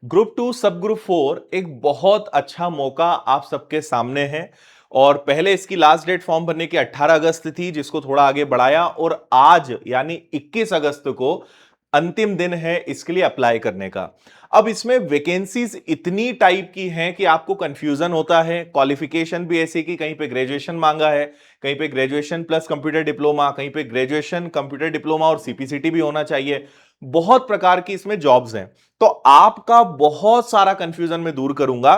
Group to सब group 4 एक बहुत अच्छा मौका आप सबके सामने है। और पहले इसकी लास्ट डेट फॉर्म भरने की 18 अगस्त थी, जिसको थोड़ा आगे बढ़ाया और आज यानी 21 अगस्त को अंतिम दिन है इसके लिए अप्लाई करने का। अब इसमें वैकेंसीज इतनी टाइप की हैं कि आपको कंफ्यूजन होता है। क्वालिफिकेशन भी ऐसी कि कहीं पे ग्रेजुएशन मांगा है, कहीं पे ग्रेजुएशन प्लस कंप्यूटर डिप्लोमा, कहीं पे ग्रेजुएशन कंप्यूटर डिप्लोमा और सीपीसीटी भी होना चाहिए। बहुत प्रकार की इसमें जॉब्स हैं। तो आपका बहुत सारा कंफ्यूजन मैं दूर करूंगा।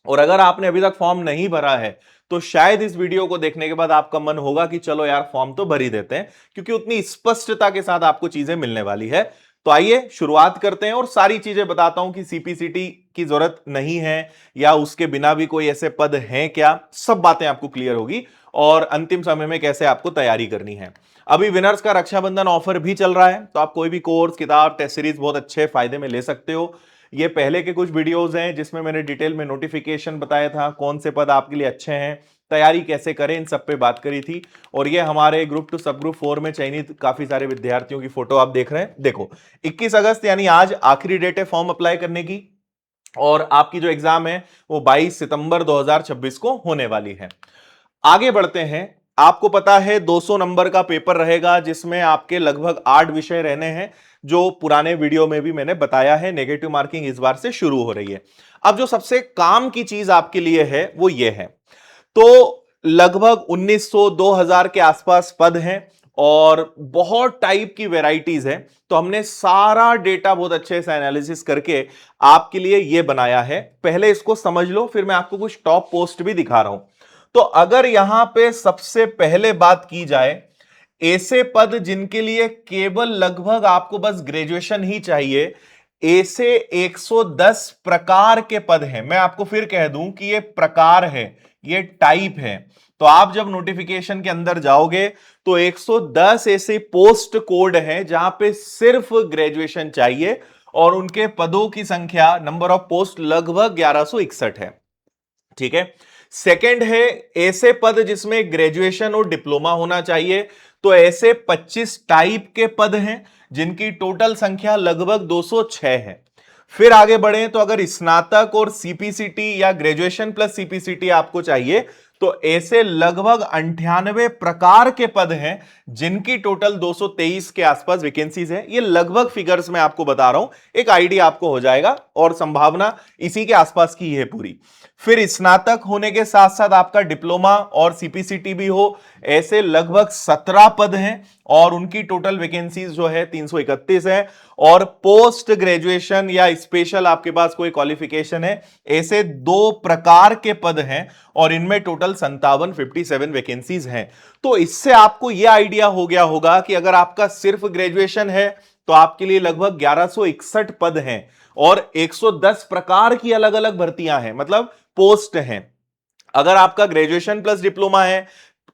और अगर आपने अभी तक फॉर्म नहीं भरा है तो शायद इस वीडियो को देखने के बाद आपका मन होगा कि चलो यार फॉर्म तो भर ही देते हैं, क्योंकि उतनी स्पष्टता के साथ आपको चीजें मिलने वाली है। तो आइए शुरुआत करते हैं और सारी चीजें बताता हूं कि सीपीसीटी की जरूरत नहीं है या उसके बिना भी कोई ऐसे पद हैं क्या, सब बातें आपको क्लियर होगी और अंतिम समय में कैसे आपको तैयारी करनी है। अभी विनर्स का रक्षाबंधन ऑफर भी चल रहा है, तो आप कोई भी कोर्स, किताब, टेस्ट सीरीज बहुत अच्छे फायदे में ले सकते हो। ये पहले के कुछ वीडियोस हैं जिसमें मैंने डिटेल में नोटिफिकेशन बताया था, कौन से पद आपके लिए अच्छे हैं, तैयारी कैसे करें, इन सब पे बात करी थी। और ये हमारे ग्रुप टू सब ग्रुप 4 में चयनित काफी सारे विद्यार्थियों की फोटो आप देख रहे हैं। देखो 21 अगस्त यानी आज आखिरी डेट है फॉर्म अप्लाई करने की, और आपकी जो एग्जाम है वो 22 सितंबर 2026 को होने वाली है। आगे बढ़ते हैं। आपको पता है 200 नंबर का पेपर रहेगा, जिसमें आपके लगभग 8 विषय रहने हैं, जो पुराने वीडियो में भी मैंने बताया है। नेगेटिव मार्किंग इस बार से शुरू हो रही है। अब जो सबसे काम की चीज आपके लिए है वो ये है। तो लगभग 1900 2000 के आसपास पद हैं और बहुत टाइप की वैरायटीज है। तो हमने सारा डेटा बहुत अच्छे से एनालिसिस करके आपके लिए यह बनाया है। पहले इसको समझ लो, फिर मैं आपको कुछ टॉप पोस्ट भी दिखा रहा हूं। तो अगर यहां पे सबसे पहले बात की जाए, ऐसे पद जिनके लिए केवल लगभग आपको बस ग्रेजुएशन ही चाहिए, ऐसे 110 प्रकार के पद हैं। मैं आपको फिर कह दूं कि ये प्रकार है, ये टाइप है। तो आप जब नोटिफिकेशन के अंदर जाओगे तो 110 ऐसे पोस्ट कोड हैं जहां पे सिर्फ ग्रेजुएशन चाहिए, और उनके पदों की संख्या, नंबर ऑफ पोस्ट, लगभग 1161 है। ठीक है। सेकंड है ऐसे पद जिसमें ग्रेजुएशन और डिप्लोमा होना चाहिए। तो ऐसे 25 टाइप के पद हैं जिनकी टोटल संख्या लगभग 206 है। फिर आगे बढ़े तो अगर स्नातक और सीपीसीटी या ग्रेजुएशन प्लस सीपीसीटी आपको चाहिए, तो ऐसे लगभग 98 प्रकार के पद हैं जिनकी टोटल 223 के आसपास वैकेंसीज है। ये लगभग फिगर्स मैं आपको बता रहा हूं, एक आइडिया आपको हो जाएगा, और संभावना इसी के आसपास की है पूरी। फिर स्नातक होने के साथ साथ आपका डिप्लोमा और सीपीसीटी भी हो, ऐसे लगभग 17 पद हैं और उनकी टोटल वैकेंसीज जो है 331 है। और पोस्ट ग्रेजुएशन या स्पेशल आपके पास कोई क्वालिफिकेशन है, ऐसे 2 प्रकार के पद हैं और इनमें टोटल 57 वैकेंसीज हैं। तो इससे आपको यह आइडिया हो गया होगा कि अगर आपका सिर्फ ग्रेजुएशन है तो आपके लिए लगभग 1161 पद हैं और 110 प्रकार की अलग अलग भर्तियां हैं, मतलब पोस्ट हैं। अगर आपका ग्रेजुएशन प्लस डिप्लोमा है,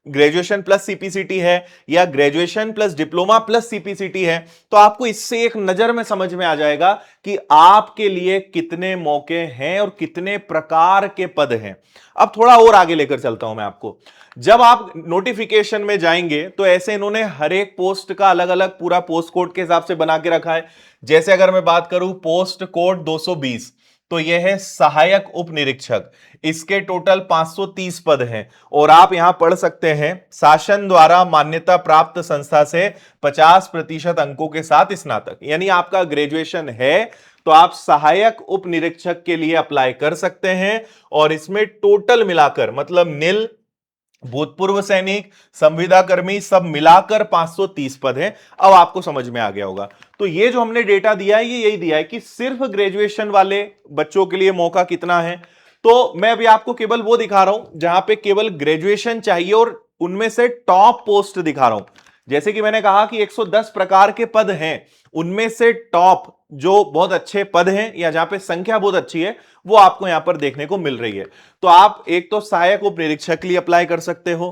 ग्रेजुएशन प्लस सीपीसीटी है, या graduation plus diploma plus CPCT है, तो आपको इससे एक नजर में समझ में आ जाएगा कि आपके लिए कितने मौके हैं और कितने प्रकार के पद हैं। अब थोड़ा और आगे लेकर चलता हूं मैं आपको। जब आप नोटिफिकेशन में जाएंगे तो ऐसे इन्होंने हर एक पोस्ट का अलग अलग पूरा पोस्ट कोड के हिसाब से बना के रखा है। जैसे अगर मैं बात करूं पोस्ट कोड 220, तो यह है सहायक उप निरीक्षक। इसके टोटल 530 पद हैं और आप यहां पढ़ सकते हैं, शासन द्वारा मान्यता प्राप्त संस्था से 50% अंकों के साथ स्नातक। यानी आपका ग्रेजुएशन है तो आप सहायक उप निरीक्षक के लिए अप्लाई कर सकते हैं। और इसमें टोटल मिलाकर, मतलब निल, भूतपूर्व सैनिक, संविदा कर्मी, सब मिलाकर 530 पद हैं। अब आपको समझ में आ गया होगा। तो ये जो हमने डेटा दिया है, ये यही दिया है कि सिर्फ ग्रेजुएशन वाले बच्चों के लिए मौका कितना है। तो मैं अभी आपको केवल वो दिखा रहा हूं जहां पे केवल ग्रेजुएशन चाहिए और उनमें से टॉप पोस्ट दिखा रहा हूं। जैसे कि मैंने कहा कि 110 प्रकार के पद हैं, उनमें से टॉप जो बहुत अच्छे पद हैं या जहां पे संख्या बहुत अच्छी है, वो आपको यहां पर देखने को मिल रही है। तो आप एक तो सहायक उप निरीक्षक के लिए अप्लाई कर सकते हो।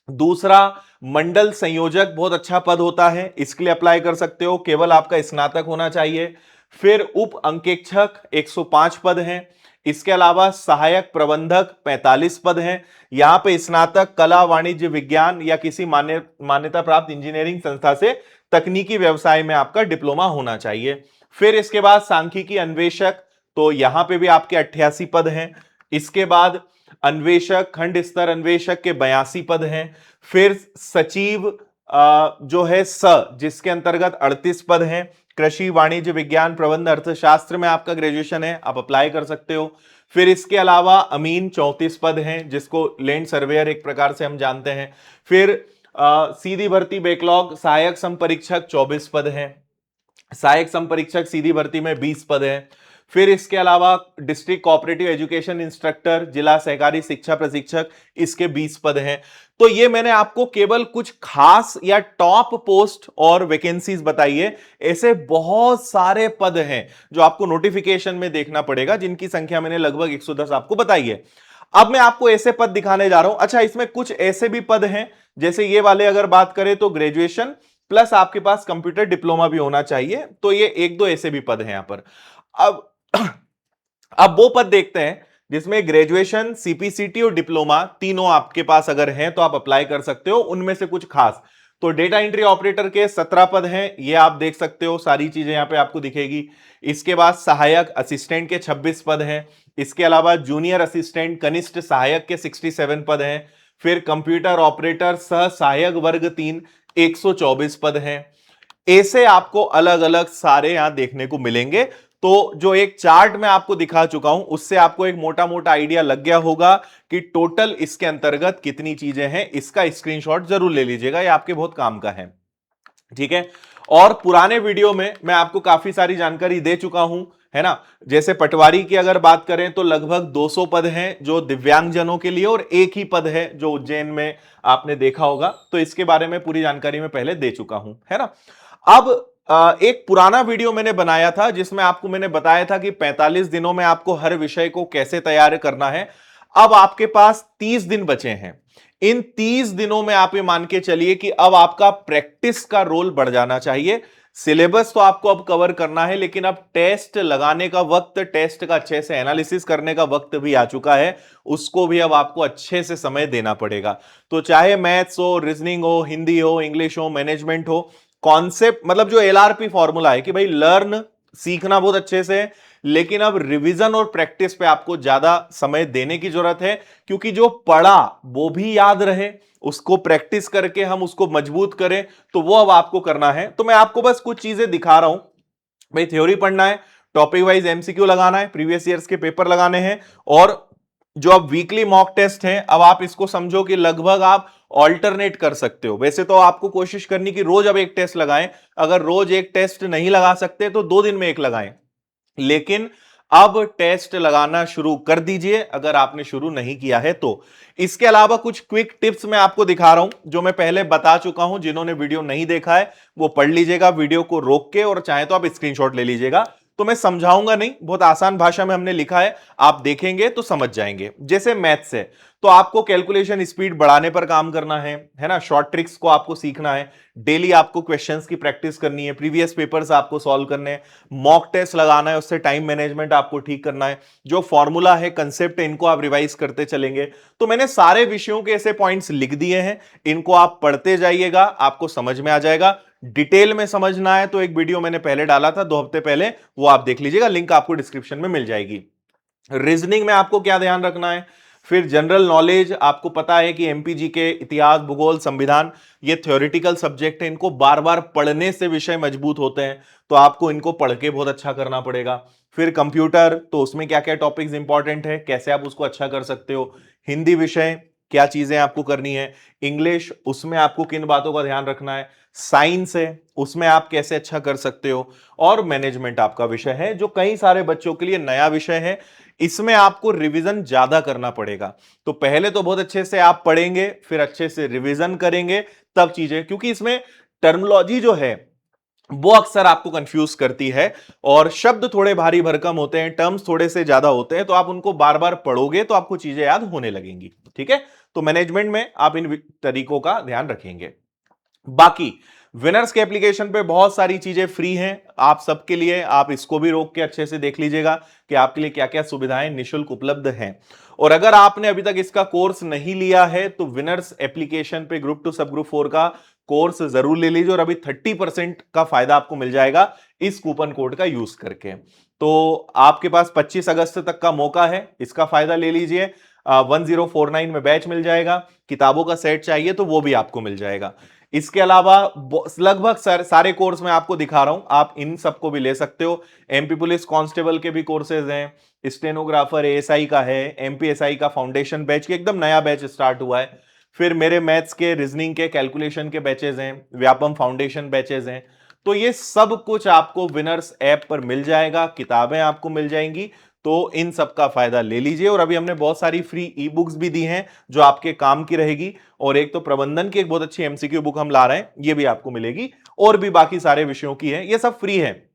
दूसरा, मंडल संयोजक बहुत अच्छा पद होता है, इसके लिए अप्लाई कर सकते हो, केवल आपका स्नातक होना चाहिए। फिर उप अंकेक्षक 105 पद हैं। इसके अलावा सहायक प्रबंधक 45 पद हैं। यहां पे स्नातक कला, वाणिज्य, विज्ञान या किसी मान्यता प्राप्त इंजीनियरिंग संस्था से तकनीकी व्यवसाय में आपका डिप्लोमा होना चाहिए। फिर इसके बाद सांख्यिकी अन्वेषक तो यहां पे भी आपके 88 पद हैं। इसके बाद अन्वेषक, खंड स्तर अन्वेषक के 82 पद हैं। फिर सचिव जो है जिसके अंतर्गत 38 पद हैं। कृषि, वाणिज्य, विज्ञान, प्रबंध, अर्थशास्त्र में आपका ग्रेजुएशन है, आप अप्लाई कर सकते हो। फिर इसके अलावा अमीन 34 पद हैं, जिसको लैंड सर्वेयर एक प्रकार से हम जानते हैं। फिर सीधी भर्ती बैकलॉग सहायक संपरीक्षक 24 पद हैं। सहायक संपरीक्षक सीधी भर्ती में 20 पद हैं। फिर इसके अलावा डिस्ट्रिक्ट कोऑपरेटिव एजुकेशन इंस्ट्रक्टर, जिला सहकारी शिक्षा प्रशिक्षक, इसके 20 पद हैं। तो ये मैंने आपको केवल कुछ खास या टॉप पोस्ट और वैकेंसीज बताई है। ऐसे बहुत सारे पद हैं जो आपको नोटिफिकेशन में देखना पड़ेगा, जिनकी संख्या मैंने लगभग 110 आपको बताई है। अब मैं आपको ऐसे पद दिखाने जा रहा हूं। अच्छा, इसमें कुछ ऐसे भी पद हैं, जैसे ये वाले अगर बात करें तो ग्रेजुएशन प्लस आपके पास कंप्यूटर डिप्लोमा भी होना चाहिए। तो ये एक दो ऐसे भी पद हैं यहां पर। अब अब वो पद देखते हैं जिसमें ग्रेजुएशन, सीपीसीटी और डिप्लोमा तीनों आपके पास अगर हैं तो आप अप्लाई कर सकते हो। उनमें से कुछ खास, तो डेटा एंट्री ऑपरेटर के 17 पद हैं, ये आप देख सकते हो, सारी चीजें यहां पे आपको दिखेगी। इसके बाद सहायक असिस्टेंट के 26 पद हैं। इसके अलावा जूनियर असिस्टेंट कनिष्ठ सहायक के 67 पद हैं। फिर कंप्यूटर ऑपरेटर सह सहायक वर्ग 3 124 पद हैं। ऐसे आपको अलग अलग सारे यहां देखने को मिलेंगे। तो जो एक चार्ट मैं आपको दिखा चुका हूं, उससे आपको एक मोटा मोटा आइडिया लग गया होगा कि टोटल इसके अंतर्गत कितनी चीजें हैं। इसका स्क्रीनशॉट जरूर ले लीजिएगा, ये आपके बहुत काम का है, ठीक है। और पुराने वीडियो में मैं आपको काफी सारी जानकारी दे चुका हूं, है ना। जैसे पटवारी की अगर बात करें तो लगभग 200 पद हैं जो दिव्यांगजनों के लिए, और एक ही पद है जो उज्जैन में आपने देखा होगा। तो इसके बारे में पूरी जानकारी मैं पहले दे चुका हूं, है ना। अब एक पुराना वीडियो मैंने बनाया था जिसमें आपको मैंने बताया था कि 45 दिनों में आपको हर विषय को कैसे तैयार करना है। अब आपके पास 30 दिन बचे हैं। इन 30 दिनों में आप ये मान के चलिए कि अब आपका प्रैक्टिस का रोल बढ़ जाना चाहिए। सिलेबस तो आपको अब कवर करना है, लेकिन अब टेस्ट लगाने का वक्त, टेस्ट का अच्छे से एनालिसिस करने का वक्त भी आ चुका है। उसको भी अब आपको अच्छे से समय देना पड़ेगा। तो चाहे मैथ्स हो, रीजनिंग हो, हिंदी हो, इंग्लिश हो, मैनेजमेंट हो, कॉन्सेप्ट मतलब जो एलआरपी फॉर्मूला है कि भाई लर्न सीखना बहुत अच्छे से है, लेकिन अब रिवीजन और प्रैक्टिस पे आपको ज्यादा समय देने की जरूरत है। क्योंकि जो पढ़ा वो भी याद रहे, उसको प्रैक्टिस करके हम उसको मजबूत करें, तो वो अब आपको करना है। तो मैं आपको बस कुछ चीजें दिखा रहा हूं। भाई थ्योरी पढ़ना है, टॉपिक वाइज एमसीक्यू लगाना है, प्रीवियस ईयर्स के पेपर लगाने हैं, और जो अब वीकली मॉक टेस्ट है, अब आप इसको समझो कि लगभग आप ऑल्टरनेट कर सकते हो। वैसे तो आपको कोशिश करनी कि रोज अब एक टेस्ट लगाएं। अगर रोज एक टेस्ट नहीं लगा सकते तो 2 दिन में एक लगाएं, लेकिन अब टेस्ट लगाना शुरू कर दीजिए अगर आपने शुरू नहीं किया है तो। इसके अलावा कुछ क्विक टिप्स मैं आपको दिखा रहा हूं जो मैं पहले बता चुका हूं। जिन्होंने वीडियो नहीं देखा है वो पढ़ लीजिएगा वीडियो को रोक के, और चाहे तो आप स्क्रीनशॉट ले लीजिएगा। तो मैं समझाऊंगा नहीं, बहुत आसान भाषा में हमने लिखा है, आप देखेंगे तो समझ जाएंगे। जैसे मैथ्स है तो आपको कैलकुलेशन स्पीड बढ़ाने पर काम करना है ना। शॉर्ट ट्रिक्स को आपको सीखना है, डेली आपको क्वेश्चंस की प्रैक्टिस करनी है, प्रीवियस पेपर्स आपको सॉल्व करने हैं, मॉक टेस्ट लगाना है, उससे टाइम मैनेजमेंट आपको ठीक करना है, जो फॉर्मूला है, कंसेप्ट है, इनको आप रिवाइज करते चलेंगे। तो मैंने सारे विषयों के ऐसे पॉइंट्स लिख दिए हैं, इनको आप पढ़ते जाइएगा, आपको समझ में आ जाएगा। डिटेल में समझना है तो एक वीडियो मैंने पहले डाला था 2 हफ्ते पहले, वो आप देख लीजिएगा, लिंक आपको डिस्क्रिप्शन में मिल जाएगी। रीजनिंग में आपको क्या ध्यान रखना है, फिर जनरल नॉलेज, आपको पता है कि एमपीजी के इतिहास, भूगोल, संविधान, ये थ्योरेटिकल सब्जेक्ट है, इनको बार बार पढ़ने से विषय मजबूत होते हैं, तो आपको इनको पढ़ के बहुत अच्छा करना पड़ेगा। फिर कंप्यूटर, तो उसमें क्या क्या टॉपिक्स इंपॉर्टेंट है, कैसे आप उसको अच्छा कर सकते हो। हिंदी विषय, क्या चीजें आपको करनी है। इंग्लिश, उसमें आपको किन बातों का ध्यान रखना है। साइंस है, उसमें आप कैसे अच्छा कर सकते हो। और मैनेजमेंट आपका विषय है जो कई सारे बच्चों के लिए नया विषय है, इसमें आपको रिवीजन ज्यादा करना पड़ेगा। तो पहले तो बहुत अच्छे से आप पढ़ेंगे, फिर अच्छे से रिवीजन करेंगे, तब चीजें, क्योंकि इसमें टर्मिनोलॉजी जो है वो अक्सर आपको कंफ्यूज करती है, और शब्द थोड़े भारी भरकम होते हैं, टर्म्स थोड़े से ज्यादा होते हैं, तो आप उनको बार बार पढ़ोगे तो आपको चीजें याद होने लगेंगी, ठीक है। तो मैनेजमेंट में आप इन तरीकों का ध्यान रखेंगे। बाकी विनर्स के एप्लीकेशन पे बहुत सारी चीजें फ्री हैं आप सबके लिए, आप इसको भी रोक के अच्छे से देख लीजिएगा कि आपके लिए क्या क्या सुविधाएं निशुल्क उपलब्ध हैं। और अगर आपने अभी तक इसका कोर्स नहीं लिया है तो विनर्स एप्लीकेशन पे ग्रुप 2 सब ग्रुप 4 का कोर्स जरूर ले लीजिए, और अभी 30% का फायदा आपको मिल जाएगा इस कूपन कोड का यूज करके। तो आपके पास 25 अगस्त तक का मौका है, इसका फायदा ले लीजिए। 1049 में बैच मिल जाएगा। किताबों का सेट चाहिए तो वो भी आपको मिल जाएगा। इसके अलावा लगभग सारे कोर्स मैं आपको दिखा रहा हूं, आप इन सबको भी ले सकते हो। एमपी पुलिस कांस्टेबल के भी कोर्सेज हैं, स्टेनोग्राफर एएसआई का है, एमपीएसआई का फाउंडेशन बैच की एकदम नया बैच स्टार्ट हुआ है। फिर मेरे मैथ्स के, रीजनिंग के, कैलकुलेशन के बैचेज हैं, व्यापम फाउंडेशन बैचेज हैं। तो ये सब कुछ आपको विनर्स ऐप पर मिल जाएगा, किताबें आपको मिल जाएंगी। तो इन सब का फायदा ले लीजिए। और अभी हमने बहुत सारी फ्री ई बुक्स भी दी हैं जो आपके काम की रहेगी। और एक तो प्रबंधन की एक बहुत अच्छी एमसीक्यू बुक हम ला रहे हैं, ये भी आपको मिलेगी। और भी बाकी सारे विषयों की है, ये सब फ्री है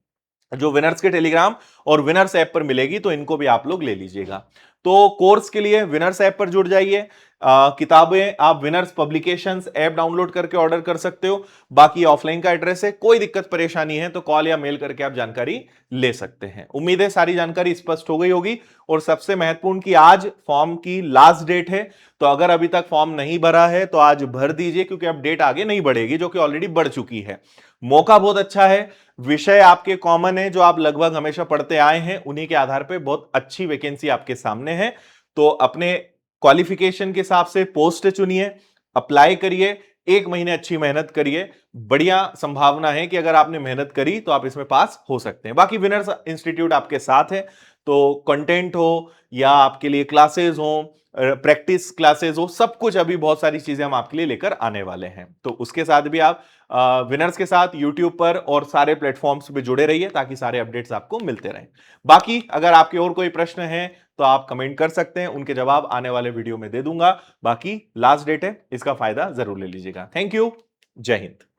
जो विनर्स के टेलीग्राम और विनर्स ऐप पर मिलेगी, तो इनको भी आप लोग ले लीजिएगा। तो कोर्स के लिए विनर्स ऐप पर जुड़ जाइए। किताबें आप विनर्स पब्लिकेशंस ऐप डाउनलोड करके ऑर्डर कर सकते हो। बाकी ऑफलाइन का एड्रेस है, कोई दिक्कत परेशानी है तो कॉल या मेल करके आप जानकारी ले सकते हैं। उम्मीद है सारी जानकारी स्पष्ट हो गई होगी। और सबसे महत्वपूर्ण कि आज फॉर्म की लास्ट डेट है, तो अगर अभी तक फॉर्म नहीं भरा है तो आज भर दीजिए, क्योंकि अब डेट आगे नहीं बढ़ेगी, जो कि ऑलरेडी बढ़ चुकी है। मौका बहुत अच्छा है, विषय आपके कॉमन है जो आप लगभग हमेशा पढ़ते आए हैं, उन्हीं के आधार पर बहुत अच्छी वैकेंसी आपके सामने है। तो अपने क्वालिफिकेशन के हिसाब से पोस्ट चुनिए, अप्लाई करिए, एक महीने अच्छी मेहनत करिए। बढ़िया संभावना है कि अगर आपने मेहनत करी तो आप इसमें पास हो सकते हैं। बाकी विनर्स इंस्टीट्यूट आपके साथ है, तो कंटेंट हो या आपके लिए क्लासेस हो, प्रैक्टिस क्लासेस हो, सब कुछ अभी बहुत सारी चीजें हम आपके लिए लेकर आने वाले हैं। तो उसके साथ भी आप विनर्स के साथ यूट्यूब पर और सारे प्लेटफॉर्म्स पे जुड़े रहिए ताकि सारे अपडेट्स आपको मिलते रहें। बाकी अगर आपके और कोई प्रश्न है तो आप कमेंट कर सकते हैं, उनके जवाब आने वाले वीडियो में दे दूंगा। बाकी लास्ट डेट है, इसका फायदा जरूर ले लीजिएगा। Thank you. जय हिंद।